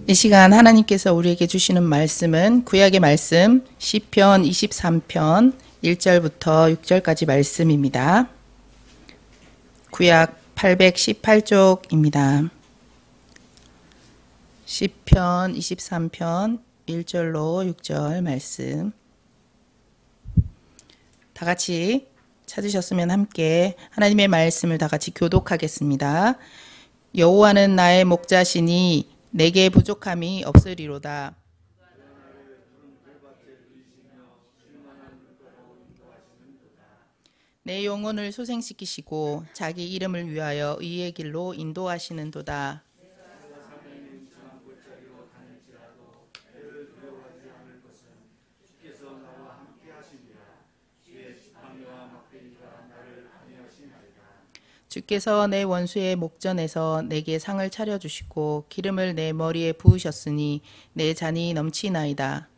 이 시간 하나님께서 우리에게 주시는 말씀은 구약의 말씀 시편 23편 1절부터 6절까지 말씀입니다. 구약 818쪽입니다. 시편 23편 1절로 6절 말씀. 다 같이 찾으셨으면 함께 하나님의 말씀을 다 같이 교독하겠습니다. 여호와는 나의 목자시니 내게 부족함이 없으리로다. 내 영혼을 소생시키시고 자기 이름을 위하여 의의 길로 인도하시는도다. 주께서 내 원수의 목전에서 내게 상을 차려주시고 기름을 내 머리에 부으셨으니 내 잔이 넘치나이다.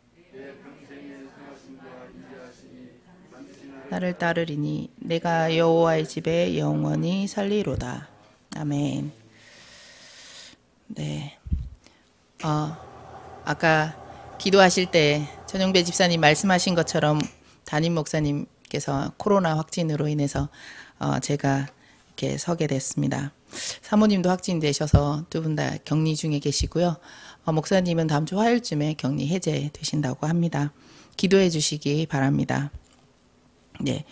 나를 따르리니 내가 여호와의 집에 영원히 살리로다. 아멘. 네. 아까 기도하실 때 전용배 집사님 말씀하신 것처럼 담임 목사님께서 코로나 확진으로 인해서 제가 이렇게 서게 됐습니다. 사모님도 확진되셔서 두 분 다 격리 중에 계시고요. 목사님은 다음 주 화요일쯤에 격리 해제되신다고 합니다. 기도해 주시기 바랍니다. 네,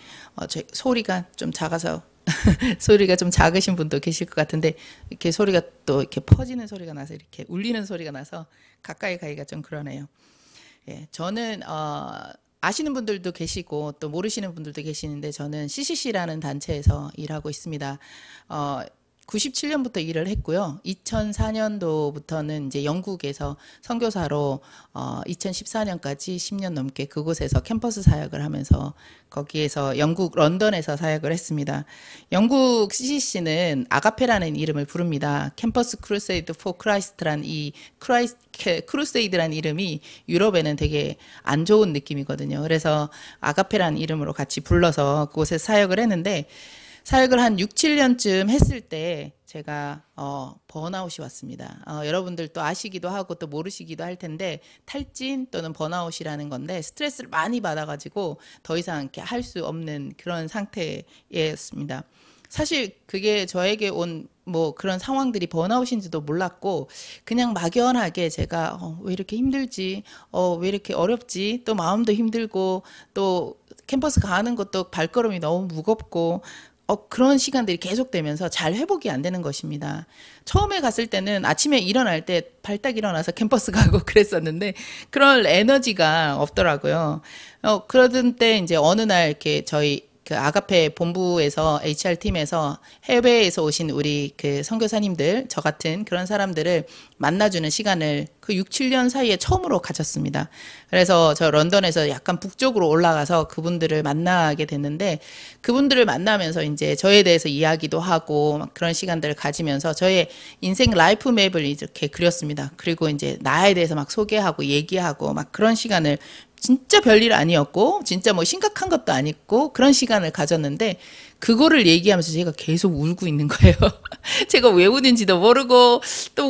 제 소리가 좀 작아서 소리가 좀 작으신 분도 계실 것 같은데 이렇게 소리가 또 이렇게 퍼지는 소리가 나서 이렇게 울리는 소리가 나서 가까이 가기가 좀 그러네요. 예, 저는 아시는 분들도 계시고 또 모르시는 분들도 계시는데 저는 CCC라는 단체에서 일하고 있습니다. 97년부터 일을 했고요. 2004년도부터는 이제 영국에서 선교사로 2014년까지 10년 넘게 그곳에서 캠퍼스 사역을 하면서 거기에서 영국 런던에서 사역을 했습니다. 영국 CCC는 아가페라는 이름을 부릅니다. 캠퍼스 크루세이드 포 크라이스트란 이 크루세이드란 이름이 유럽에는 되게 안 좋은 느낌이거든요. 그래서 아가페라는 이름으로 같이 불러서 그곳에서 사역을 했는데 사역을 한 6, 7년쯤 했을 때 제가 번아웃이 왔습니다. 여러분들 또 아시기도 하고 또 모르시기도 할 텐데 탈진 또는 번아웃이라는 건데 스트레스를 많이 받아가지고 더 이상 이렇게 할 수 없는 그런 상태였습니다. 사실 그게 저에게 온 뭐 그런 상황들이 번아웃인지도 몰랐고 그냥 막연하게 제가 왜 이렇게 힘들지, 왜 이렇게 어렵지, 또 마음도 힘들고 또 캠퍼스 가는 것도 발걸음이 너무 무겁고 그런 시간들이 계속되면서 잘 회복이 안 되는 것입니다. 처음에 갔을 때는 아침에 일어날 때 발딱 일어나서 캠퍼스 가고 그랬었는데 그런 에너지가 없더라고요. 그러던 때 이제 어느 날 이렇게 저희 그 아가페 본부에서 HR팀에서 해외에서 오신 우리 그 선교사님들, 저 같은 그런 사람들을 만나주는 시간을 그 6, 7년 사이에 처음으로 가졌습니다. 그래서 저 런던에서 약간 북쪽으로 올라가서 그분들을 만나게 됐는데 그분들을 만나면서 이제 저에 대해서 이야기도 하고 막 그런 시간들을 가지면서 저의 인생 라이프 맵을 이렇게 그렸습니다. 그리고 이제 나에 대해서 막 소개하고 얘기하고 막 그런 시간을 진짜 별일 아니었고 진짜 뭐 심각한 것도 아니고 그런 시간을 가졌는데 그거를 얘기하면서 제가 계속 울고 있는 거예요. 제가 왜 우는지도 모르고 또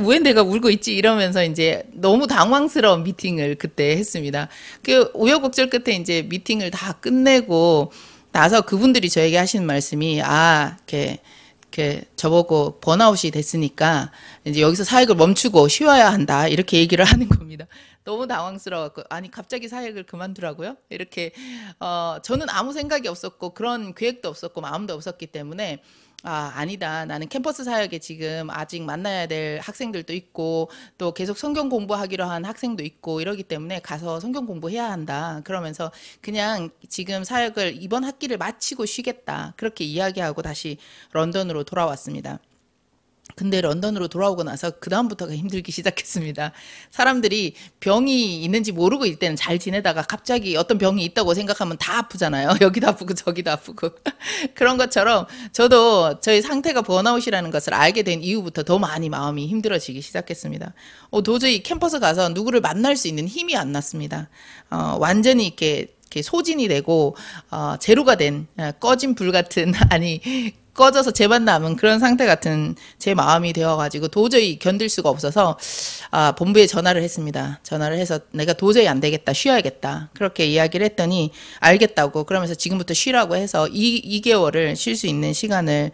왜 내가 울고 있지 이러면서 이제 너무 당황스러운 미팅을 그때 했습니다. 그 우여곡절 끝에 이제 미팅을 다 끝내고 나서 그분들이 저에게 하시는 말씀이 이렇게 저보고 번아웃이 됐으니까 이제 여기서 사역을 멈추고 쉬어야 한다 이렇게 얘기를 하는 겁니다. 너무 당황스러웠고 아니 갑자기 사역을 그만두라고요? 이렇게 저는 아무 생각이 없었고 그런 계획도 없었고 마음도 없었기 때문에 아니다. 나는 캠퍼스 사역에 지금 아직 만나야 될 학생들도 있고 또 계속 성경 공부하기로 한 학생도 있고 이러기 때문에 가서 성경 공부해야 한다. 그러면서 그냥 지금 사역을 이번 학기를 마치고 쉬겠다. 그렇게 이야기하고 다시 런던으로 돌아왔습니다. 근데 런던으로 돌아오고 나서 그 다음부터가 힘들기 시작했습니다. 사람들이 병이 있는지 모르고 있을 때는 잘 지내다가 갑자기 어떤 병이 있다고 생각하면 다 아프잖아요. 여기도 아프고 저기도 아프고. 그런 것처럼 저도 저희 상태가 번아웃이라는 것을 알게 된 이후부터 더 많이 마음이 힘들어지기 시작했습니다. 도저히 캠퍼스 가서 누구를 만날 수 있는 힘이 안 났습니다. 완전히 이렇게 소진이 되고 제로가 된 꺼진 불 같은 꺼져서 쟤만 남은 그런 상태 같은 제 마음이 되어가지고 도저히 견딜 수가 없어서 본부에 전화를 했습니다. 전화를 해서 내가 도저히 안 되겠다, 쉬어야겠다 그렇게 이야기를 했더니 알겠다고, 그러면서 지금부터 쉬라고 해서 2개월을 쉴 수 있는 시간을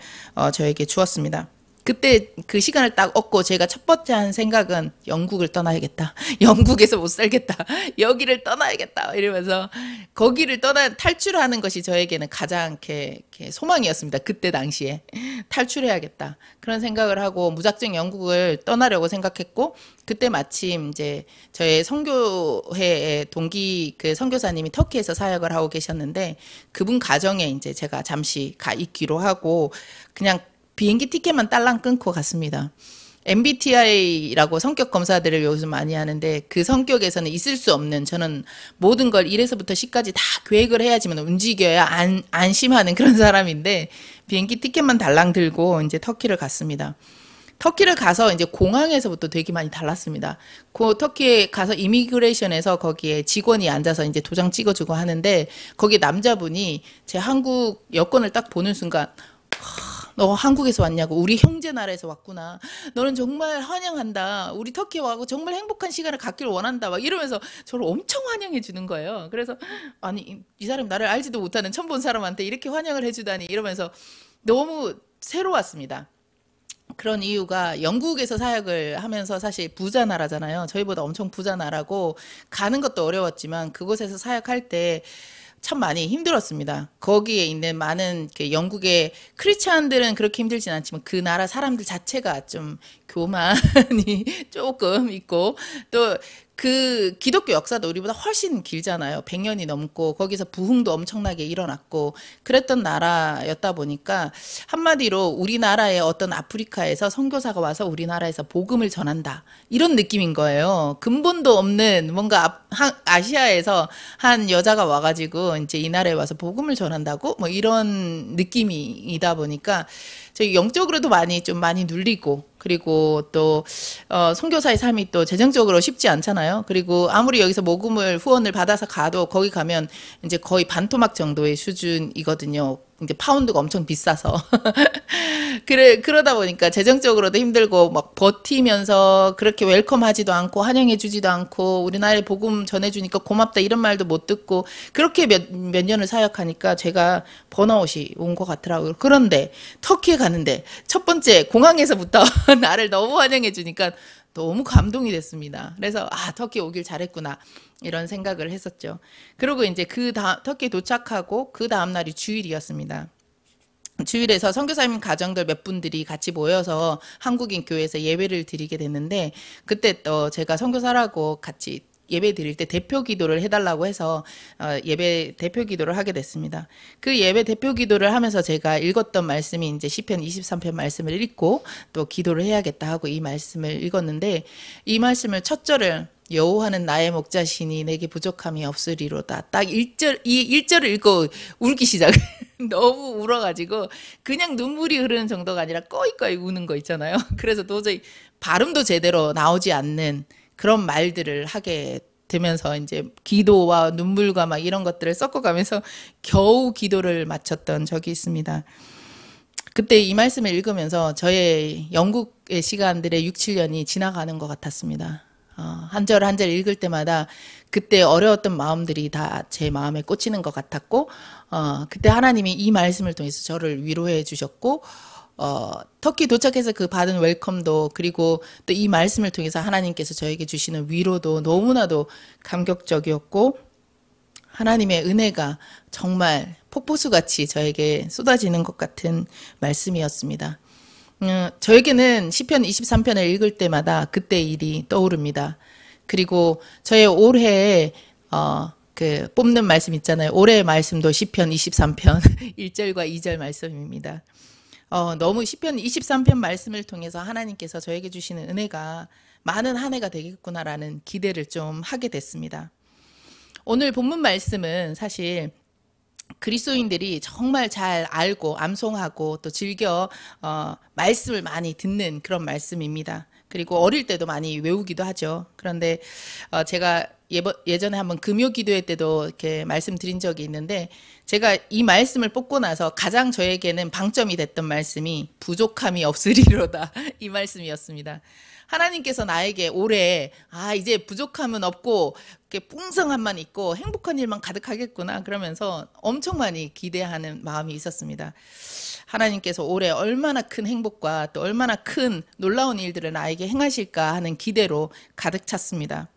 저에게 주었습니다. 그때 그 시간을 딱 얻고 제가 첫 번째 한 생각은 영국을 떠나야겠다. 영국에서 못 살겠다. 여기를 떠나야겠다. 이러면서 거기를 탈출하는 것이 저에게는 가장 이렇게 소망이었습니다. 그때 당시에 탈출해야겠다. 그런 생각을 하고 무작정 영국을 떠나려고 생각했고, 그때 마침 이제 저의 선교회의 동기 그 선교사님이 터키에서 사역을 하고 계셨는데 그분 가정에 이제 제가 잠시 가 있기로 하고 그냥 비행기 티켓만 딸랑 끊고 갔습니다. MBTI라고 성격 검사들을 요즘 많이 하는데 그 성격에서는 있을 수 없는, 저는 모든 걸 1에서부터 10까지 다 계획을 해야지만 움직여야 안심하는 그런 사람인데 비행기 티켓만 달랑 들고 이제 터키를 갔습니다. 터키를 가서 이제 공항에서부터 되게 많이 달랐습니다. 그 터키에 가서 이미그레이션에서 거기에 직원이 앉아서 이제 도장 찍어주고 하는데 거기 남자분이 제 한국 여권을 딱 보는 순간 너 한국에서 왔냐고, 우리 형제 나라에서 왔구나, 너는 정말 환영한다, 우리 터키에 와고 정말 행복한 시간을 갖기를 원한다 막 이러면서 저를 엄청 환영해 주는 거예요. 그래서 아니 이 사람이 나를 알지도 못하는 처음 본 사람한테 이렇게 환영을 해주다니 이러면서 너무 새로웠습니다. 그런 이유가 영국에서 사역을 하면서 사실 부자 나라잖아요. 저희보다 엄청 부자 나라고 가는 것도 어려웠지만 그곳에서 사역할 때 참 많이 힘들었습니다. 거기에 있는 많은 영국의 크리스찬들은 그렇게 힘들진 않지만 그 나라 사람들 자체가 좀 교만이 조금 있고 또 그 기독교 역사도 우리보다 훨씬 길잖아요. 100년이 넘고 거기서 부흥도 엄청나게 일어났고 그랬던 나라였다 보니까 한마디로 우리나라의 어떤 아프리카에서 선교사가 와서 우리나라에서 복음을 전한다 이런 느낌인 거예요. 근본도 없는 뭔가 아시아에서 한 여자가 와가지고 이제 이 나라에 와서 복음을 전한다고 뭐 이런 느낌이다 보니까 저희 영적으로도 많이 눌리고, 그리고 또 선교사의 삶이 또 재정적으로 쉽지 않잖아요. 그리고 아무리 여기서 모금을 후원을 받아서 가도 거기 가면 이제 거의 반토막 정도의 수준이거든요. 이제 파운드가 엄청 비싸서 그러다 보니까 재정적으로도 힘들고 막 버티면서 그렇게 웰컴하지도 않고 환영해주지도 않고 우리나라에 복음 전해주니까 고맙다 이런 말도 못 듣고 그렇게 몇 년을 사역하니까 제가 번아웃이 온 것 같더라고요. 그런데 터키에 가는데 첫 번째 공항에서부터 나를 너무 환영해주니까 너무 감동이 됐습니다. 그래서 터키 오길 잘했구나 이런 생각을 했었죠. 그리고 이제 터키 도착하고 그 다음 날이 주일이었습니다. 주일에서 선교사님 가정들 몇 분들이 같이 모여서 한국인 교회에서 예배를 드리게 됐는데 그때 또 제가 선교사라고 같이 예배 드릴 때 대표 기도를 해달라고 해서 예배 대표 기도를 하게 됐습니다. 그 예배 대표 기도를 하면서 제가 읽었던 말씀이 이제 시편 23편 말씀을 읽고 또 기도를 해야겠다 하고 이 말씀을 읽었는데 이 말씀을 첫 절을 여호와는 나의 목자시니 내게 부족함이 없으리로다. 딱 1절, 이 1절을 읽고 울기 시작. 너무 울어가지고 그냥 눈물이 흐르는 정도가 아니라 꺼이꺼이 우는 거 있잖아요. 그래서 도저히 발음도 제대로 나오지 않는 그런 말들을 하게 되면서 이제 기도와 눈물과 막 이런 것들을 섞어가면서 겨우 기도를 마쳤던 적이 있습니다. 그때 이 말씀을 읽으면서 저의 영국의 시간들의 6, 7년이 지나가는 것 같았습니다. 한 절 한 절 읽을 때마다 그때 어려웠던 마음들이 다 제 마음에 꽂히는 것 같았고 그때 하나님이 이 말씀을 통해서 저를 위로해 주셨고 터키 도착해서 그 받은 웰컴도 그리고 또 이 말씀을 통해서 하나님께서 저에게 주시는 위로도 너무나도 감격적이었고 하나님의 은혜가 정말 폭포수같이 저에게 쏟아지는 것 같은 말씀이었습니다. 저에게는 시편 23편을 읽을 때마다 그때 일이 떠오릅니다. 그리고 저의 올해에 그 뽑는 말씀 있잖아요. 올해의 말씀도 시편 23편 1절과 2절 말씀입니다. 너무 시편 23편 말씀을 통해서 하나님께서 저에게 주시는 은혜가 많은 한 해가 되겠구나라는 기대를 좀 하게 됐습니다. 오늘 본문 말씀은 사실 그리스도인들이 정말 잘 알고 암송하고 또 즐겨 말씀을 많이 듣는 그런 말씀입니다. 그리고 어릴 때도 많이 외우기도 하죠. 그런데 제가 예전에 한번 금요 기도회 때도 이렇게 말씀드린 적이 있는데 제가 이 말씀을 뽑고 나서 가장 저에게는 방점이 됐던 말씀이 부족함이 없으리로다 이 말씀이었습니다. 하나님께서 나에게 올해 이제 부족함은 없고 이렇게 풍성함만 있고 행복한 일만 가득하겠구나 그러면서 엄청 많이 기대하는 마음이 있었습니다. 하나님께서 올해 얼마나 큰 행복과 또 얼마나 큰 놀라운 일들을 나에게 행하실까 하는 기대로 가득 찼습니다.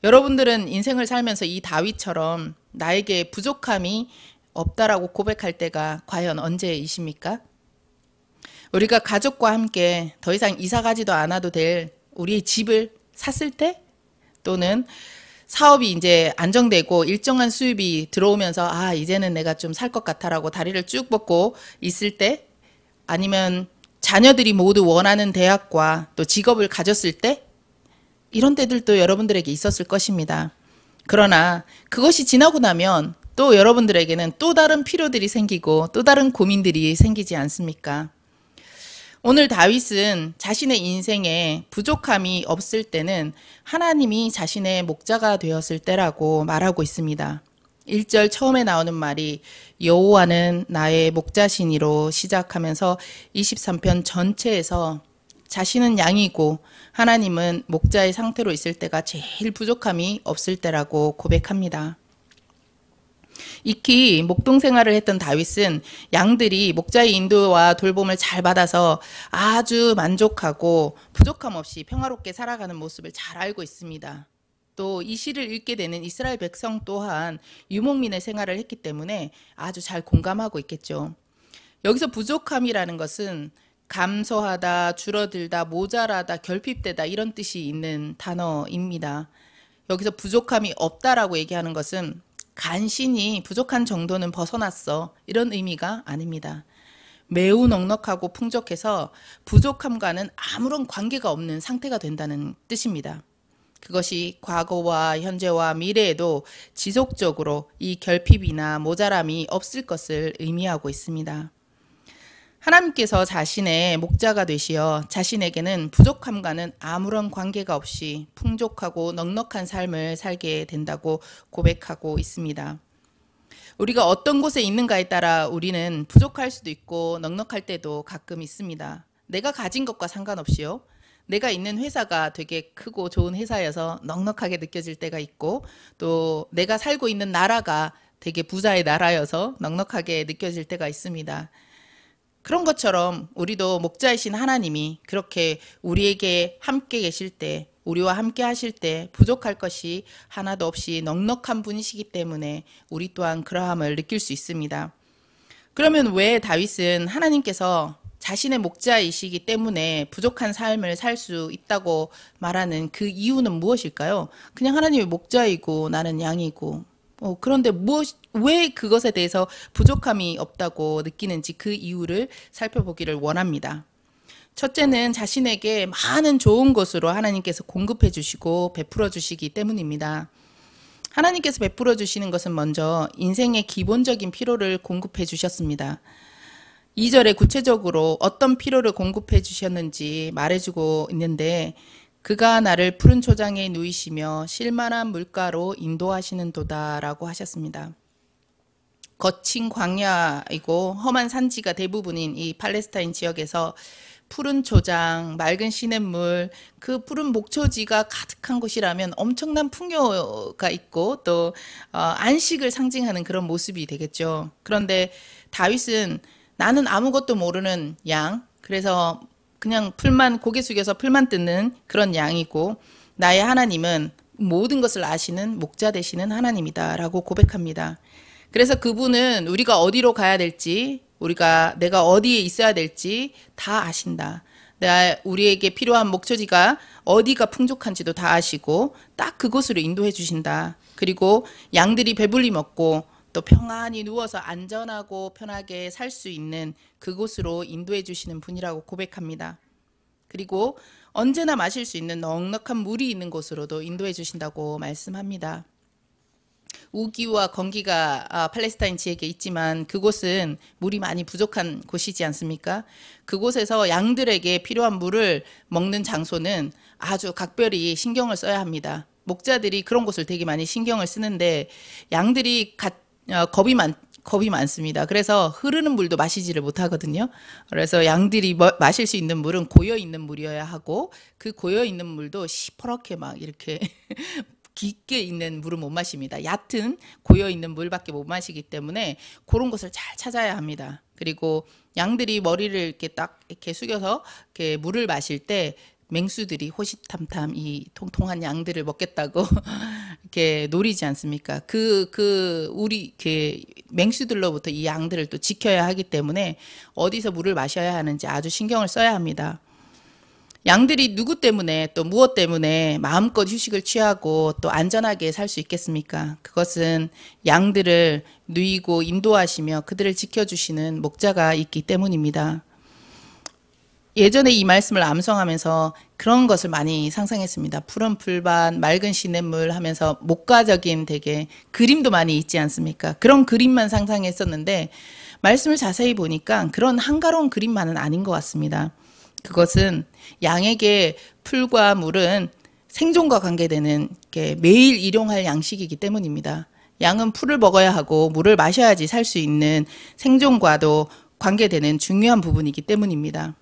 여러분들은 인생을 살면서 이 다윗처럼 나에게 부족함이 없다라고 고백할 때가 과연 언제이십니까? 우리가 가족과 함께 더 이상 이사 가지도 않아도 될 우리의 집을 샀을 때, 또는 사업이 이제 안정되고 일정한 수입이 들어오면서 이제는 내가 좀 살 것 같아라고 다리를 쭉 뻗고 있을 때, 아니면 자녀들이 모두 원하는 대학과 또 직업을 가졌을 때, 이런 때들도 여러분들에게 있었을 것입니다. 그러나 그것이 지나고 나면 또 여러분들에게는 또 다른 필요들이 생기고 또 다른 고민들이 생기지 않습니까? 오늘 다윗은 자신의 인생에 부족함이 없을 때는 하나님이 자신의 목자가 되었을 때라고 말하고 있습니다. 1절 처음에 나오는 말이 여호와는 나의 목자시니로 시작하면서 23편 전체에서 자신은 양이고 하나님은 목자의 상태로 있을 때가 제일 부족함이 없을 때라고 고백합니다. 익히 목동 생활을 했던 다윗은 양들이 목자의 인도와 돌봄을 잘 받아서 아주 만족하고 부족함 없이 평화롭게 살아가는 모습을 잘 알고 있습니다. 또 이 시를 읽게 되는 이스라엘 백성 또한 유목민의 생활을 했기 때문에 아주 잘 공감하고 있겠죠. 여기서 부족함이라는 것은 감소하다, 줄어들다, 모자라다, 결핍되다 이런 뜻이 있는 단어입니다. 여기서 부족함이 없다라고 얘기하는 것은 간신히 부족한 정도는 벗어났어 이런 의미가 아닙니다. 매우 넉넉하고 풍족해서 부족함과는 아무런 관계가 없는 상태가 된다는 뜻입니다. 그것이 과거와 현재와 미래에도 지속적으로 이 결핍이나 모자람이 없을 것을 의미하고 있습니다. 하나님께서 자신의 목자가 되시어 자신에게는 부족함과는 아무런 관계가 없이 풍족하고 넉넉한 삶을 살게 된다고 고백하고 있습니다. 우리가 어떤 곳에 있는가에 따라 우리는 부족할 수도 있고 넉넉할 때도 가끔 있습니다. 내가 가진 것과 상관없이요. 내가 있는 회사가 되게 크고 좋은 회사여서 넉넉하게 느껴질 때가 있고, 또 내가 살고 있는 나라가 되게 부자의 나라여서 넉넉하게 느껴질 때가 있습니다. 그런 것처럼 우리도 목자이신 하나님이 그렇게 우리에게 함께 계실 때, 우리와 함께 하실 때 부족할 것이 하나도 없이 넉넉한 분이시기 때문에 우리 또한 그러함을 느낄 수 있습니다. 그러면 왜 다윗은 하나님께서 자신의 목자이시기 때문에 부족한 삶을 살 수 있다고 말하는 그 이유는 무엇일까요? 그냥 하나님의 목자이고 나는 양이고, 그런데 왜 그것에 대해서 부족함이 없다고 느끼는지 그 이유를 살펴보기를 원합니다. 첫째는 자신에게 많은 좋은 것으로 하나님께서 공급해 주시고 베풀어 주시기 때문입니다. 하나님께서 베풀어 주시는 것은 먼저 인생의 기본적인 필요를 공급해 주셨습니다. 2절에 구체적으로 어떤 필요를 공급해 주셨는지 말해주고 있는데, 그가 나를 푸른 초장에 누이시며 쉴만한 물가로 인도하시는 도다라고 하셨습니다. 거친 광야이고 험한 산지가 대부분인 이 팔레스타인 지역에서 푸른 초장, 맑은 시냇물, 그 푸른 목초지가 가득한 곳이라면 엄청난 풍요가 있고 또 안식을 상징하는 그런 모습이 되겠죠. 그런데 다윗은 나는 아무것도 모르는 양, 그래서 그냥 고개 숙여서 풀만 뜯는 그런 양이고, 나의 하나님은 모든 것을 아시는 목자 되시는 하나님이다 라고 고백합니다. 그래서 그분은 우리가 어디로 가야 될지, 내가 어디에 있어야 될지 다 아신다. 우리에게 필요한 목초지가 어디가 풍족한지도 다 아시고 딱 그곳으로 인도해 주신다. 그리고 양들이 배불리 먹고 또 평안히 누워서 안전하고 편하게 살 수 있는 그곳으로 인도해 주시는 분이라고 고백합니다. 그리고 언제나 마실 수 있는 넉넉한 물이 있는 곳으로도 인도해 주신다고 말씀합니다. 우기와 건기가 팔레스타인 지역에 있지만 그곳은 물이 많이 부족한 곳이지 않습니까? 그곳에서 양들에게 필요한 물을 먹는 장소는 아주 각별히 신경을 써야 합니다. 목자들이 그런 것을 되게 많이 신경을 쓰는데 양들이 겁이 많습니다. 그래서 흐르는 물도 마시지를 못하거든요. 그래서 양들이 마실 수 있는 물은 고여 있는 물이어야 하고 그 고여 있는 물도 시퍼렇게 막 이렇게 깊게 있는 물은 못 마십니다. 얕은 고여 있는 물밖에 못 마시기 때문에 그런 것을 잘 찾아야 합니다. 그리고 양들이 머리를 이렇게 딱 이렇게 숙여서 이렇게 물을 마실 때 맹수들이 호시탐탐 이 통통한 양들을 먹겠다고 이렇게 노리지 않습니까? 우리 맹수들로부터 이 양들을 또 지켜야 하기 때문에 어디서 물을 마셔야 하는지 아주 신경을 써야 합니다. 양들이 누구 때문에 또 무엇 때문에 마음껏 휴식을 취하고 또 안전하게 살 수 있겠습니까? 그것은 양들을 누이고 인도하시며 그들을 지켜주시는 목자가 있기 때문입니다. 예전에 이 말씀을 암송하면서 그런 것을 많이 상상했습니다. 푸른 풀밭, 맑은 시냇물 하면서 목가적인 되게 그림도 많이 있지 않습니까? 그런 그림만 상상했었는데 말씀을 자세히 보니까 그런 한가로운 그림만은 아닌 것 같습니다. 그것은 양에게 풀과 물은 생존과 관계되는 매일 일용할 양식이기 때문입니다. 양은 풀을 먹어야 하고 물을 마셔야지 살 수 있는 생존과도 관계되는 중요한 부분이기 때문입니다.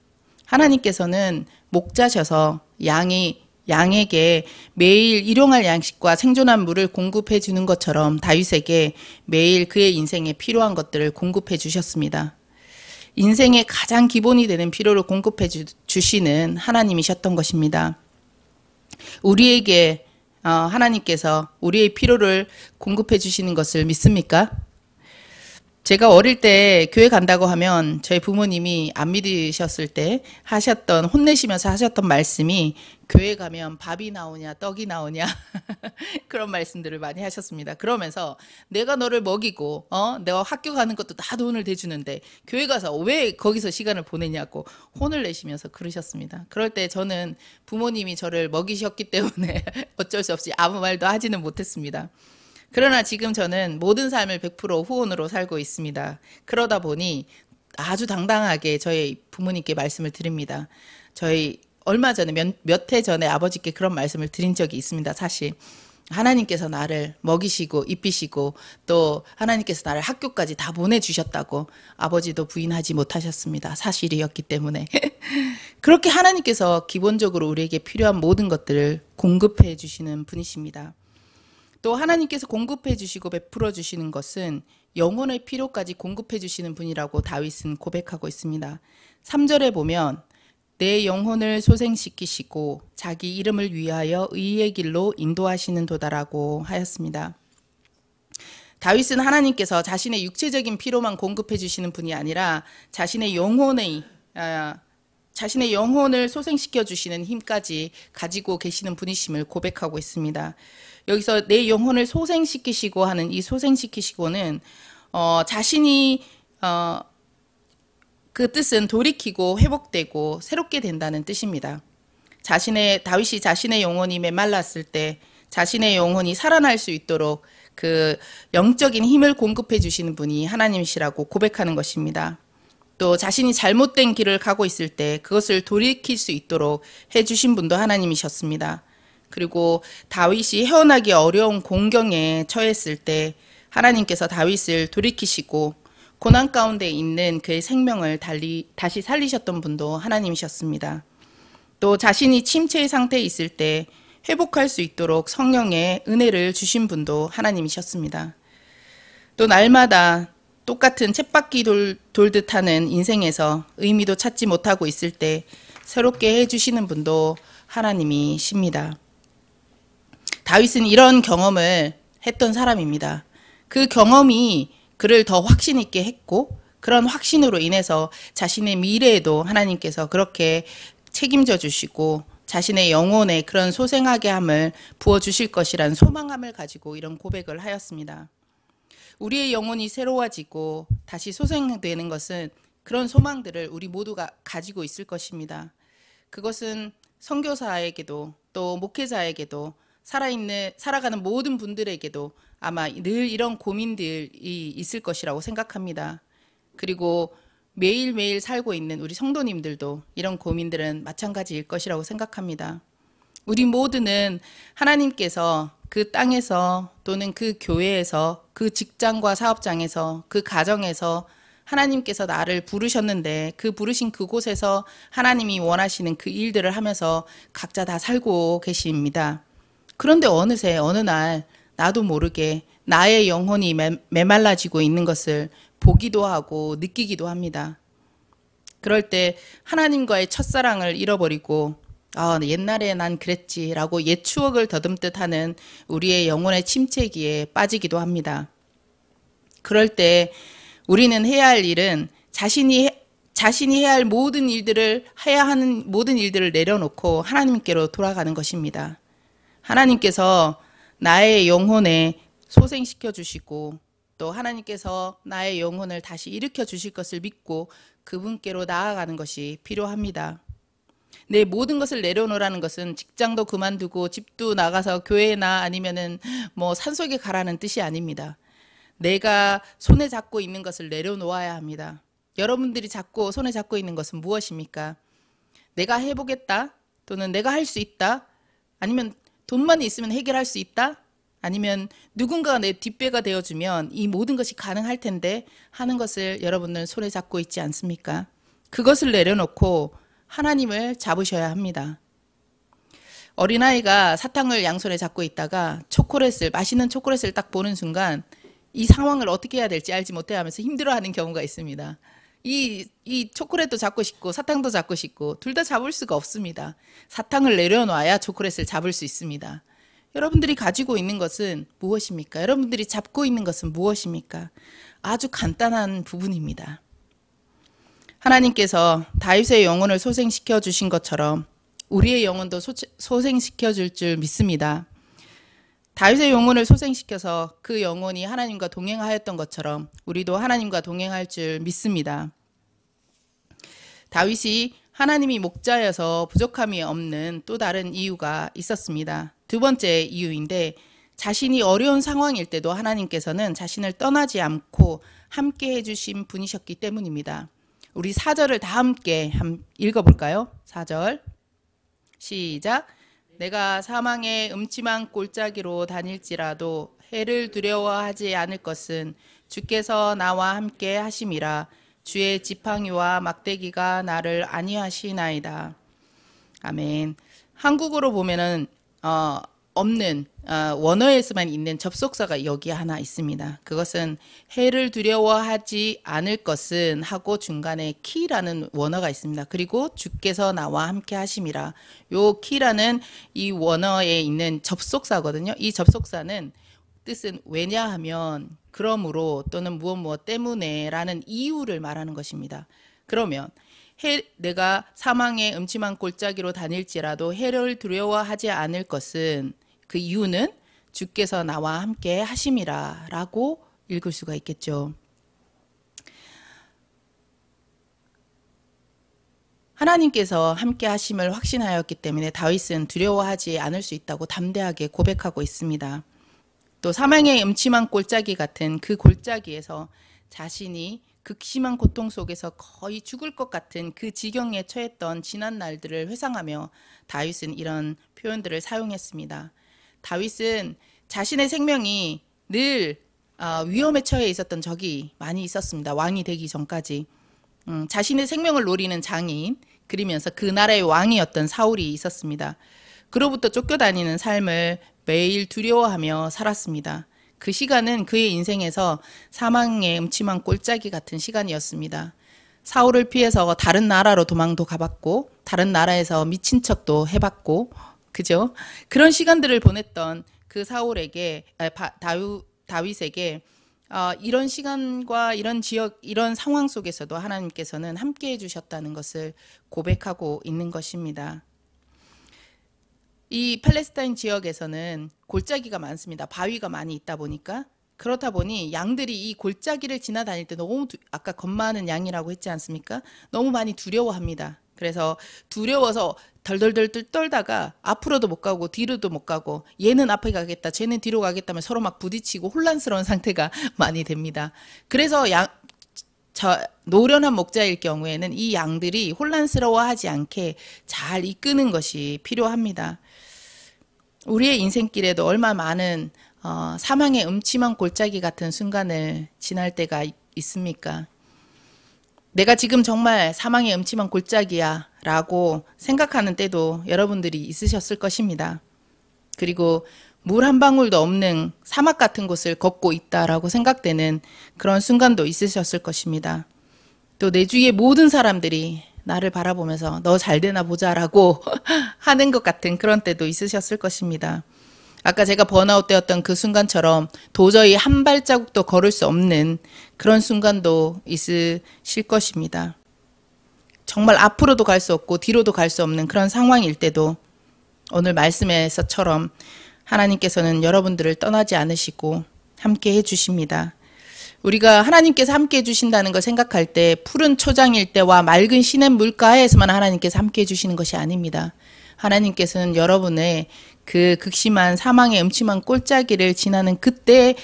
하나님께서는 목자셔서 양에게 매일 일용할 양식과 생존한 물을 공급해 주는 것처럼 다윗에게 매일 그의 인생에 필요한 것들을 공급해 주셨습니다. 인생의 가장 기본이 되는 필요를 공급해 주시는 하나님이셨던 것입니다. 우리에게 하나님께서 우리의 필요를 공급해 주시는 것을 믿습니까? 제가 어릴 때 교회 간다고 하면 저희 부모님이 안 믿으셨을 때 혼내시면서 하셨던 말씀이 교회 가면 밥이 나오냐 떡이 나오냐 그런 말씀들을 많이 하셨습니다. 그러면서 내가 너를 먹이고 내가 학교 가는 것도 다 돈을 대주는데 교회 가서 왜 거기서 시간을 보내냐고 혼을 내시면서 그러셨습니다. 그럴 때 저는 부모님이 저를 먹이셨기 때문에 어쩔 수 없이 아무 말도 하지는 못했습니다. 그러나 지금 저는 모든 삶을 100% 후원으로 살고 있습니다. 그러다 보니 아주 당당하게 저희 부모님께 말씀을 드립니다. 저희 얼마 전에 몇 해 전에 아버지께 그런 말씀을 드린 적이 있습니다. 사실 하나님께서 나를 먹이시고 입히시고 또 하나님께서 나를 학교까지 다 보내주셨다고 아버지도 부인하지 못하셨습니다. 사실이었기 때문에 그렇게 하나님께서 기본적으로 우리에게 필요한 모든 것들을 공급해 주시는 분이십니다. 또 하나님께서 공급해 주시고 베풀어 주시는 것은 영혼의 필요까지 공급해 주시는 분이라고 다윗은 고백하고 있습니다. 3절에 보면 내 영혼을 소생시키시고 자기 이름을 위하여 의의 길로 인도하시는 도다라고 하였습니다. 다윗은 하나님께서 자신의 육체적인 필요만 공급해 주시는 분이 아니라 자신의 영혼을 소생시켜 주시는 힘까지 가지고 계시는 분이심을 고백하고 있습니다. 여기서 내 영혼을 소생시키시고 하는 이 소생시키시고는 자신이 그 뜻은 돌이키고 회복되고 새롭게 된다는 뜻입니다. 다윗이 자신의 영혼이 메말랐을 때 자신의 영혼이 살아날 수 있도록 그 영적인 힘을 공급해 주시는 분이 하나님이시라고 고백하는 것입니다. 또 자신이 잘못된 길을 가고 있을 때 그것을 돌이킬 수 있도록 해주신 분도 하나님이셨습니다. 그리고 다윗이 헤어나기 어려운 공경에 처했을 때 하나님께서 다윗을 돌이키시고 고난 가운데 있는 그의 생명을 다시 살리셨던 분도 하나님이셨습니다. 또 자신이 침체의 상태에 있을 때 회복할 수 있도록 성령의 은혜를 주신 분도 하나님이셨습니다. 또 날마다 똑같은 쳇바퀴 돌듯 하는 인생에서 의미도 찾지 못하고 있을 때 새롭게 해주시는 분도 하나님이십니다. 다윗은 이런 경험을 했던 사람입니다. 그 경험이 그를 더 확신 있게 했고 그런 확신으로 인해서 자신의 미래에도 하나님께서 그렇게 책임져 주시고 자신의 영혼에 그런 소생하게 함을 부어주실 것이란 소망함을 가지고 이런 고백을 하였습니다. 우리의 영혼이 새로워지고 다시 소생되는 것은 그런 소망들을 우리 모두가 가지고 있을 것입니다. 그것은 선교사에게도 또 목회자에게도 살아가는 모든 분들에게도 아마 늘 이런 고민들이 있을 것이라고 생각합니다. 그리고 매일매일 살고 있는 우리 성도님들도 이런 고민들은 마찬가지일 것이라고 생각합니다. 우리 모두는 하나님께서 그 땅에서 또는 그 교회에서 그 직장과 사업장에서 그 가정에서 하나님께서 나를 부르셨는데 그 부르신 그곳에서 하나님이 원하시는 그 일들을 하면서 각자 다 살고 계십니다. 그런데 어느새 어느 날 나도 모르게 나의 영혼이 메말라지고 있는 것을 보기도 하고 느끼기도 합니다. 그럴 때 하나님과의 첫사랑을 잃어버리고 옛날에 난 그랬지라고 옛 추억을 더듬듯 하는 우리의 영혼의 침체기에 빠지기도 합니다. 그럴 때 우리는 해야 할 일은 자신이 해야 할 모든 일들을 해야 하는 모든 일들을 내려놓고 하나님께로 돌아가는 것입니다. 하나님께서 나의 영혼에 소생시켜 주시고 또 하나님께서 나의 영혼을 다시 일으켜 주실 것을 믿고 그분께로 나아가는 것이 필요합니다. 내 모든 것을 내려놓으라는 것은 직장도 그만두고 집도 나가서 교회나 아니면은 뭐 산속에 가라는 뜻이 아닙니다. 내가 손에 잡고 있는 것을 내려놓아야 합니다. 여러분들이 손에 잡고 있는 것은 무엇입니까? 내가 해보겠다 또는 내가 할 수 있다 아니면 돈만 있으면 해결할 수 있다 아니면 누군가가 내 뒷배가 되어주면 이 모든 것이 가능할 텐데 하는 것을 여러분들은 손에 잡고 있지 않습니까? 그것을 내려놓고 하나님을 잡으셔야 합니다. 어린아이가 사탕을 양손에 잡고 있다가 맛있는 초콜릿을 딱 보는 순간 이 상황을 어떻게 해야 될지 알지 못해 하면서 힘들어하는 경우가 있습니다. 이 초콜릿도 잡고 싶고 사탕도 잡고 싶고 둘 다 잡을 수가 없습니다. 사탕을 내려놔야 초콜릿을 잡을 수 있습니다. 여러분들이 가지고 있는 것은 무엇입니까? 여러분들이 잡고 있는 것은 무엇입니까? 아주 간단한 부분입니다. 하나님께서 다윗의 영혼을 소생시켜 주신 것처럼 우리의 영혼도 소생시켜 줄 줄 믿습니다. 다윗의 영혼을 소생시켜서 그 영혼이 하나님과 동행하였던 것처럼 우리도 하나님과 동행할 줄 믿습니다. 다윗이 하나님이 목자여서 부족함이 없는 또 다른 이유가 있었습니다. 두 번째 이유인데 자신이 어려운 상황일 때도 하나님께서는 자신을 떠나지 않고 함께 해주신 분이셨기 때문입니다. 우리 4절을 다 함께 읽어볼까요? 4절 시작. 내가 사망의 음침한 골짜기로 다닐지라도 해를 두려워하지 않을 것은 주께서 나와 함께 하심이라. 주의 지팡이와 막대기가 나를 안위하시나이다. 아멘. 한국어로 보면은 없는 원어에서만 있는 접속사가 여기 하나 있습니다. 그것은 해를 두려워하지 않을 것은 하고 중간에 키라는 원어가 있습니다. 그리고 주께서 나와 함께 하심이라. 요 키라는 이 원어에 있는 접속사거든요. 이 접속사는 뜻은 왜냐하면 그러므로 또는 무엇 때문에 라는 이유를 말하는 것입니다. 그러면 내가 사망의 음침한 골짜기로 다닐지라도 해를 두려워하지 않을 것은 그 이유는 주께서 나와 함께 하심이라 라고 읽을 수가 있겠죠. 하나님께서 함께 하심을 확신하였기 때문에 다윗은 두려워하지 않을 수 있다고 담대하게 고백하고 있습니다. 또 사망의 음침한 골짜기 같은 그 골짜기에서 자신이 극심한 고통 속에서 거의 죽을 것 같은 그 지경에 처했던 지난 날들을 회상하며 다윗은 이런 표현들을 사용했습니다. 다윗은 자신의 생명이 늘 위험에 처해 있었던 적이 많이 있었습니다. 왕이 되기 전까지. 자신의 생명을 노리는 장인, 그러면서 그 나라의 왕이었던 사울이 있었습니다. 그로부터 쫓겨다니는 삶을 매일 두려워하며 살았습니다. 그 시간은 그의 인생에서 사망의 음침한 골짜기 같은 시간이었습니다. 사울을 피해서 다른 나라로 도망도 가봤고 다른 나라에서 미친 척도 해봤고 그죠? 그런 시간들을 보냈던 그 다윗에게 이런 시간과 이런 지역, 이런 상황 속에서도 하나님께서는 함께 해주셨다는 것을 고백하고 있는 것입니다. 이 팔레스타인 지역에서는 골짜기가 많습니다. 바위가 많이 있다 보니까 그렇다 보니 양들이 이 골짜기를 지나다닐 때 너무 아까 겁 많은 양이라고 했지 않습니까? 너무 많이 두려워합니다. 그래서 두려워서 덜덜덜 떨다가 앞으로도 못 가고 뒤로도 못 가고 얘는 앞에 가겠다 쟤는 뒤로 가겠다면 서로 막 부딪히고 혼란스러운 상태가 많이 됩니다. 그래서 노련한 목자일 경우에는 이 양들이 혼란스러워하지 않게 잘 이끄는 것이 필요합니다. 우리의 인생길에도 얼마 많은 사망의 음침한 골짜기 같은 순간을 지날 때가 있습니까? 내가 지금 정말 사망의 음침한 골짜기야 라고 생각하는 때도 여러분들이 있으셨을 것입니다. 그리고 물 한 방울도 없는 사막 같은 곳을 걷고 있다라고 생각되는 그런 순간도 있으셨을 것입니다. 또 내 주위의 모든 사람들이 나를 바라보면서 너 잘 되나 보자라고 하는 것 같은 그런 때도 있으셨을 것입니다. 아까 제가 번아웃 되었던 그 순간처럼 도저히 한 발자국도 걸을 수 없는 그런 순간도 있으실 것입니다. 정말 앞으로도 갈 수 없고 뒤로도 갈 수 없는 그런 상황일 때도 오늘 말씀에서처럼 하나님께서는 여러분들을 떠나지 않으시고 함께 해주십니다. 우리가 하나님께서 함께 해주신다는 걸 생각할 때 푸른 초장일 때와 맑은 시냇 물가에서만 하나님께서 함께 해주시는 것이 아닙니다. 하나님께서는 여러분의 그 극심한 사망의 음침한 골짜기를 지나는 그때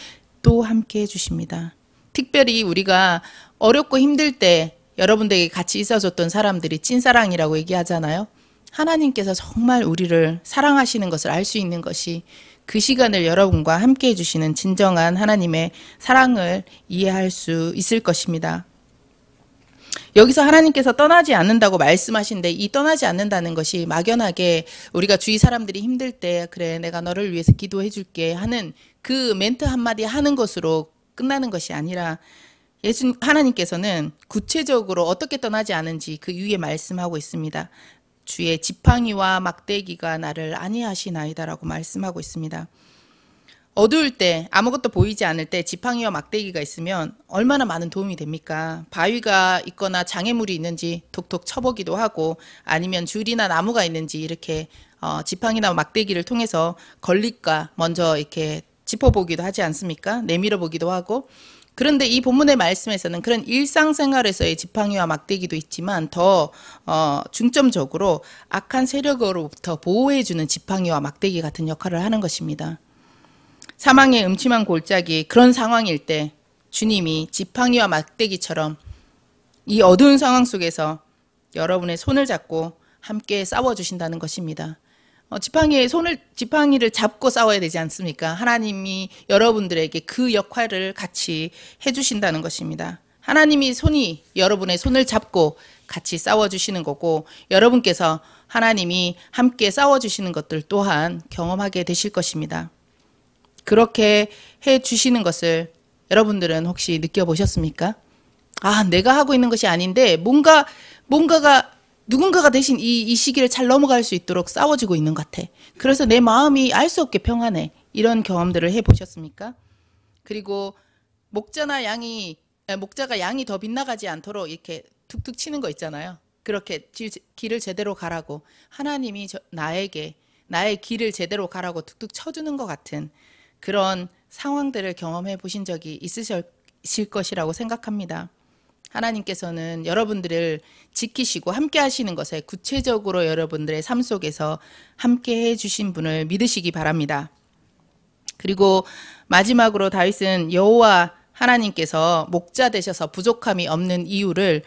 또 함께 해주십니다. 특별히 우리가 어렵고 힘들 때 여러분들에게 같이 있어줬던 사람들이 찐사랑이라고 얘기하잖아요. 하나님께서 정말 우리를 사랑하시는 것을 알 수 있는 것이 그 시간을 여러분과 함께 해주시는 진정한 하나님의 사랑을 이해할 수 있을 것입니다. 여기서 하나님께서 떠나지 않는다고 말씀하신데 이 떠나지 않는다는 것이 막연하게 우리가 주위 사람들이 힘들 때 그래 내가 너를 위해서 기도해 줄게 하는 그 멘트 한마디 하는 것으로 끝나는 것이 아니라 하나님께서는 구체적으로 어떻게 떠나지 않은지 그 위에 말씀하고 있습니다. 주의 지팡이와 막대기가 나를 안위하시나이다라고 말씀하고 있습니다. 어두울 때 아무것도 보이지 않을 때 지팡이와 막대기가 있으면 얼마나 많은 도움이 됩니까? 바위가 있거나 장애물이 있는지 톡톡 쳐보기도 하고 아니면 줄이나 나무가 있는지 이렇게 지팡이나 막대기를 통해서 걸릴까 먼저 이렇게 짚어보기도 하지 않습니까? 내밀어 보기도 하고. 그런데 이 본문의 말씀에서는 그런 일상생활에서의 지팡이와 막대기도 있지만 더 중점적으로 악한 세력으로부터 보호해주는 지팡이와 막대기 같은 역할을 하는 것입니다. 사망의 음침한 골짜기 그런 상황일 때 주님이 지팡이와 막대기처럼 이 어두운 상황 속에서 여러분의 손을 잡고 함께 싸워주신다는 것입니다. 지팡이를 잡고 싸워야 되지 않습니까? 하나님이 여러분들에게 그 역할을 같이 해주신다는 것입니다. 하나님이 여러분의 손을 잡고 같이 싸워주시는 거고 여러분께서 하나님이 함께 싸워주시는 것들 또한 경험하게 되실 것입니다. 그렇게 해주시는 것을 여러분들은 혹시 느껴보셨습니까? 아, 내가 하고 있는 것이 아닌데 누군가가 대신 이 시기를 잘 넘어갈 수 있도록 싸워주고 있는 것 같아. 그래서 내 마음이 알 수 없게 평안해. 이런 경험들을 해보셨습니까? 그리고 목자가 양이 더 빗나가지 않도록 이렇게 툭툭 치는 거 있잖아요. 그렇게 길을 제대로 가라고 하나님이 나의 길을 제대로 가라고 툭툭 쳐주는 것 같은 그런 상황들을 경험해 보신 적이 있으실 것이라고 생각합니다. 하나님께서는 여러분들을 지키시고 함께 하시는 것에 구체적으로 여러분들의 삶 속에서 함께 해주신 분을 믿으시기 바랍니다. 그리고 마지막으로 다윗은 여호와 하나님께서 목자 되셔서 부족함이 없는 이유를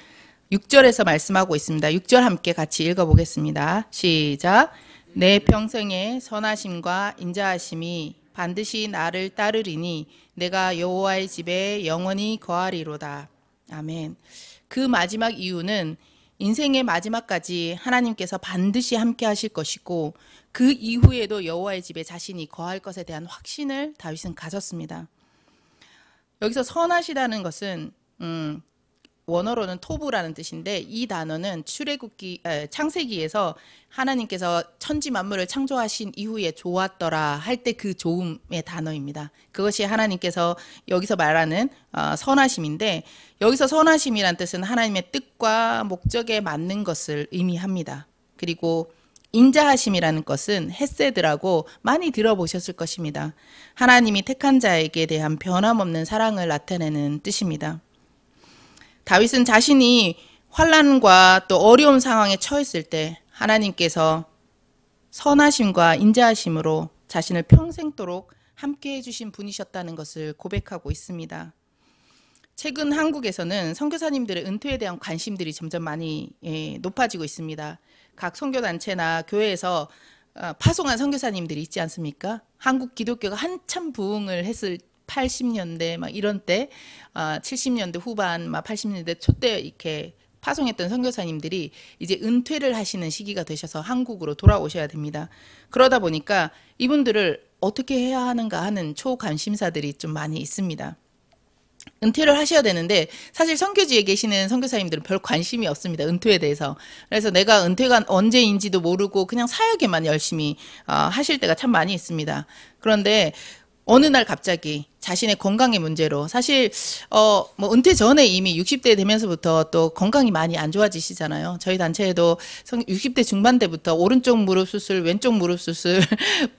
6절에서 말씀하고 있습니다. 6절 함께 같이 읽어보겠습니다. 시작. 내 평생의 선하심과 인자하심이 반드시 나를 따르리니 내가 여호와의 집에 영원히 거하리로다. 아멘. 그 마지막 이유는 인생의 마지막까지 하나님께서 반드시 함께 하실 것이고 그 이후에도 여호와의 집에 자신이 거할 것에 대한 확신을 다윗은 가졌습니다. 여기서 선하시다는 것은 원어로는 토부라는 뜻인데 이 단어는 창세기에서 하나님께서 천지 만물을 창조하신 이후에 좋았더라 할 때 그 좋음의 단어입니다. 그것이 하나님께서 여기서 말하는 선하심인데 여기서 선하심이란 뜻은 하나님의 뜻과 목적에 맞는 것을 의미합니다. 그리고 인자하심이라는 것은 헤세드라고 많이 들어보셨을 것입니다. 하나님이 택한 자에게 대한 변함없는 사랑을 나타내는 뜻입니다. 다윗은 자신이 환난과 또 어려운 상황에 처했을 때 하나님께서 선하심과 인자하심으로 자신을 평생도록 함께 해주신 분이셨다는 것을 고백하고 있습니다. 최근 한국에서는 선교사님들의 은퇴에 대한 관심들이 점점 많이 높아지고 있습니다. 각 선교단체나 교회에서 파송한 선교사님들이 있지 않습니까? 한국 기독교가 한참 부흥을 했을 80년대 막 이런 때, 70년대 후반, 막 80년대 초 때 이렇게 파송했던 선교사님들이 이제 은퇴를 하시는 시기가 되셔서 한국으로 돌아오셔야 됩니다. 그러다 보니까 이분들을 어떻게 해야 하는가 하는 초관심사들이 좀 많이 있습니다. 은퇴를 하셔야 되는데 사실 선교지에 계시는 선교사님들은 별 관심이 없습니다. 은퇴에 대해서. 그래서 내가 은퇴가 언제인지도 모르고 그냥 사역에만 열심히 하실 때가 참 많이 있습니다. 그런데 어느 날 갑자기 자신의 건강의 문제로 사실 뭐 은퇴 전에 이미 60대 되면서부터 또 건강이 많이 안 좋아지시잖아요. 저희 단체에도 60대 중반대부터 오른쪽 무릎 수술, 왼쪽 무릎 수술,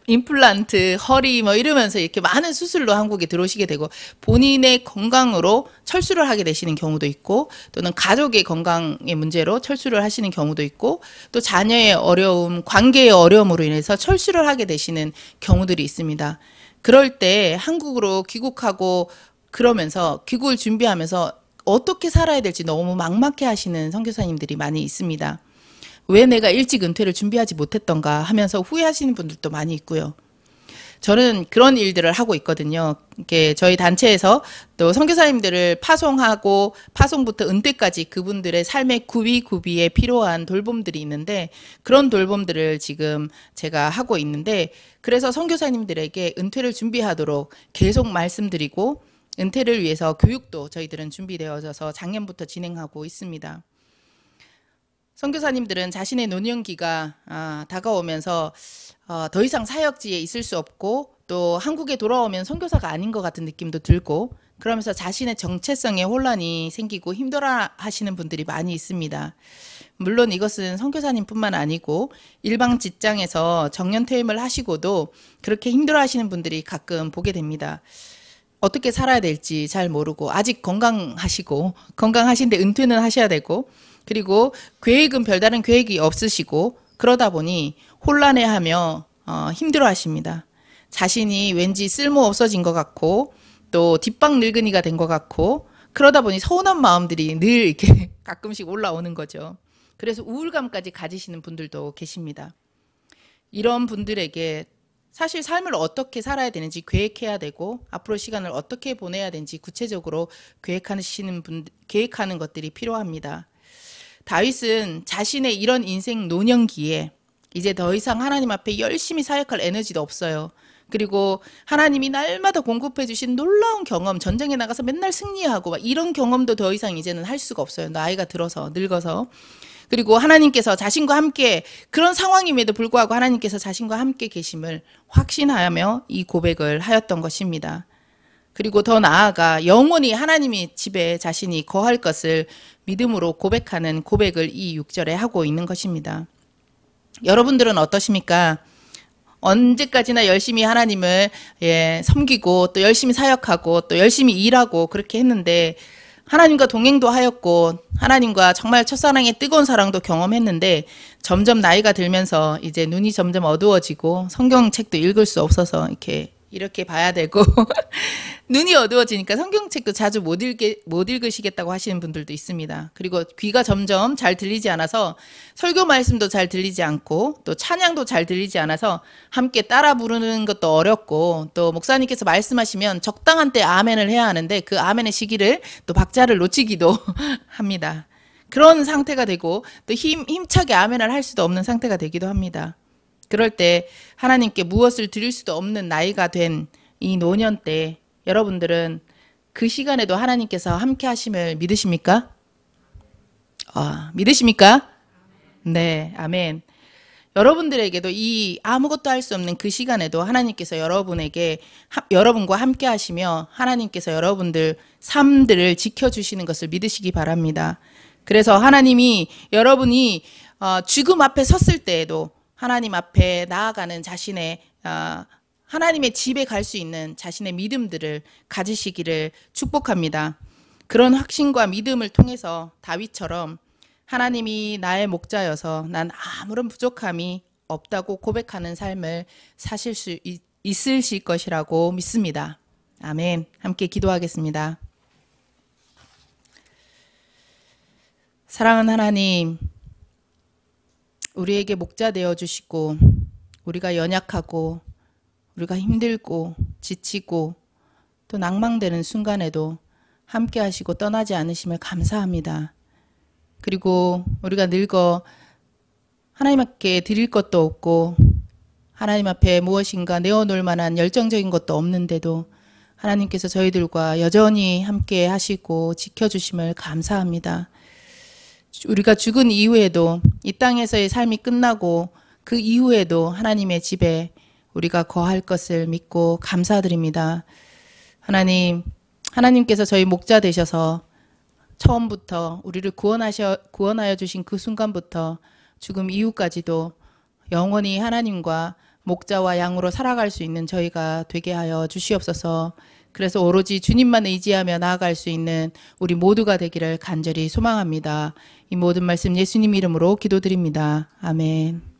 임플란트, 허리 뭐 이러면서 이렇게 많은 수술로 한국에 들어오시게 되고 본인의 건강으로 철수를 하게 되시는 경우도 있고 또는 가족의 건강의 문제로 철수를 하시는 경우도 있고 또 자녀의 어려움, 관계의 어려움으로 인해서 철수를 하게 되시는 경우들이 있습니다. 그럴 때 한국으로 귀국하고 그러면서 귀국을 준비하면서 어떻게 살아야 될지 너무 막막해 하시는 선교사님들이 많이 있습니다. 왜 내가 일찍 은퇴를 준비하지 못했던가 하면서 후회하시는 분들도 많이 있고요. 저는 그런 일들을 하고 있거든요. 이렇게 저희 단체에서 또 선교사님들을 파송하고 파송부터 은퇴까지 그분들의 삶의 구비구비에 필요한 돌봄들이 있는데 그런 돌봄들을 지금 제가 하고 있는데 그래서 선교사님들에게 은퇴를 준비하도록 계속 말씀드리고 은퇴를 위해서 교육도 저희들은 준비되어져서 작년부터 진행하고 있습니다. 선교사님들은 자신의 노년기가 다가오면서 더 이상 사역지에 있을 수 없고 또 한국에 돌아오면 선교사가 아닌 것 같은 느낌도 들고 그러면서 자신의 정체성에 혼란이 생기고 힘들어 하시는 분들이 많이 있습니다. 물론 이것은 선교사님뿐만 아니고 일반 직장에서 정년퇴임을 하시고도 그렇게 힘들어 하시는 분들이 가끔 보게 됩니다. 어떻게 살아야 될지 잘 모르고 아직 건강하신데 은퇴는 하셔야 되고 그리고 계획은 별다른 계획이 없으시고 그러다 보니 혼란해하며 힘들어하십니다. 자신이 왠지 쓸모 없어진 것 같고 또 뒷방 늙은이가 된 것 같고 그러다 보니 서운한 마음들이 늘 이렇게 가끔씩 올라오는 거죠. 그래서 우울감까지 가지시는 분들도 계십니다. 이런 분들에게 사실 삶을 어떻게 살아야 되는지 계획해야 되고 앞으로 시간을 어떻게 보내야 되는지 구체적으로 계획하는 것들이 필요합니다. 다윗은 자신의 이런 인생 노년기에 이제 더 이상 하나님 앞에 열심히 사역할 에너지도 없어요. 그리고 하나님이 날마다 공급해 주신 놀라운 경험, 전쟁에 나가서 맨날 승리하고 막 이런 경험도 더 이상 이제는 할 수가 없어요. 나이가 들어서 늙어서. 그리고 하나님께서 자신과 함께 그런 상황임에도 불구하고 하나님께서 자신과 함께 계심을 확신하며 이 고백을 하였던 것입니다. 그리고 더 나아가 영원히 하나님의 집에 자신이 거할 것을 믿음으로 고백하는 고백을 이 6절에 하고 있는 것입니다. 여러분들은 어떠십니까? 언제까지나 열심히 하나님을 섬기고 또 열심히 사역하고 또 열심히 일하고 그렇게 했는데 하나님과 동행도 하였고 하나님과 정말 첫사랑의 뜨거운 사랑도 경험했는데 점점 나이가 들면서 이제 눈이 점점 어두워지고 성경책도 읽을 수 없어서 이렇게 봐야 되고 눈이 어두워지니까 성경책도 자주 못 읽으시겠다고 하시는 분들도 있습니다. 그리고 귀가 점점 잘 들리지 않아서 설교 말씀도 잘 들리지 않고 또 찬양도 잘 들리지 않아서 함께 따라 부르는 것도 어렵고 또 목사님께서 말씀하시면 적당한 때 아멘을 해야 하는데 그 아멘의 시기를 또 박자를 놓치기도 합니다. 그런 상태가 되고 또 힘차게 아멘을 할 수도 없는 상태가 되기도 합니다. 그럴 때 하나님께 무엇을 드릴 수도 없는 나이가 된 이 노년 때 여러분들은 그 시간에도 하나님께서 함께 하심을 믿으십니까? 믿으십니까? 네, 아멘. 여러분들에게도 이 아무것도 할 수 없는 그 시간에도 하나님께서 여러분과 함께 하시며 하나님께서 여러분들 삶들을 지켜주시는 것을 믿으시기 바랍니다. 그래서 하나님이 여러분이 죽음 앞에 섰을 때에도 하나님 앞에 나아가는 자신의 하나님의 집에 갈 수 있는 자신의 믿음들을 가지시기를 축복합니다. 그런 확신과 믿음을 통해서 다윗처럼 하나님이 나의 목자여서 난 아무런 부족함이 없다고 고백하는 삶을 사실 수 있으실 것이라고 믿습니다. 아멘. 함께 기도하겠습니다. 사랑하는 하나님, 우리에게 목자 되어 주시고 우리가 연약하고 우리가 힘들고 지치고 또 낭망되는 순간에도 함께 하시고 떠나지 않으심을 감사합니다. 그리고 우리가 늙어 하나님 앞에 드릴 것도 없고 하나님 앞에 무엇인가 내어놓을 만한 열정적인 것도 없는데도 하나님께서 저희들과 여전히 함께 하시고 지켜주심을 감사합니다. 우리가 죽은 이후에도 이 땅에서의 삶이 끝나고 그 이후에도 하나님의 집에 우리가 거할 것을 믿고 감사드립니다. 하나님께서 저희 목자 되셔서 처음부터 우리를 구원하여 주신 그 순간부터 죽음 이후까지도 영원히 하나님과 목자와 양으로 살아갈 수 있는 저희가 되게 하여 주시옵소서. 그래서 오로지 주님만 의지하며 나아갈 수 있는 우리 모두가 되기를 간절히 소망합니다. 이 모든 말씀 예수님 이름으로 기도드립니다. 아멘.